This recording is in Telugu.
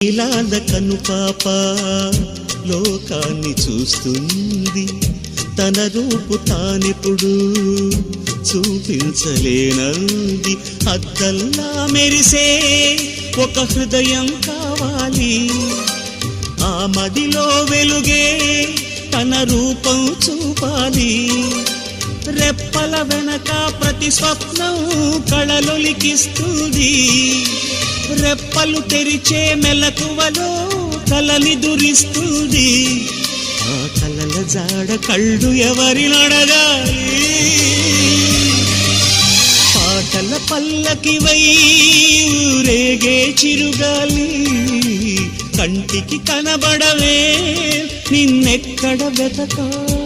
నీలాల కనుపాప లోకాన్ని చూస్తుంది, తన రూపు తానిప్పుడు చూపించలేనంది. అద్దల్లా మెరిసే ఒక హృదయం కావాలి, ఆ మదిలో వెలుగే తన రూపం చూపాలి. రెప్పల వెనక ప్రతి స్వప్నం కళలొలికిస్తుంది, రెప్పలు తెరిచే మెలకువలో కలని దురిస్తుంది. ఆ కలల జాడ కళ్ళు ఎవరినడగాలి, పాటల పల్లకివై ఊరేగే చిరుగాలి. కంటికి కనబడవే నిన్నెక్కడ వెతకాలి.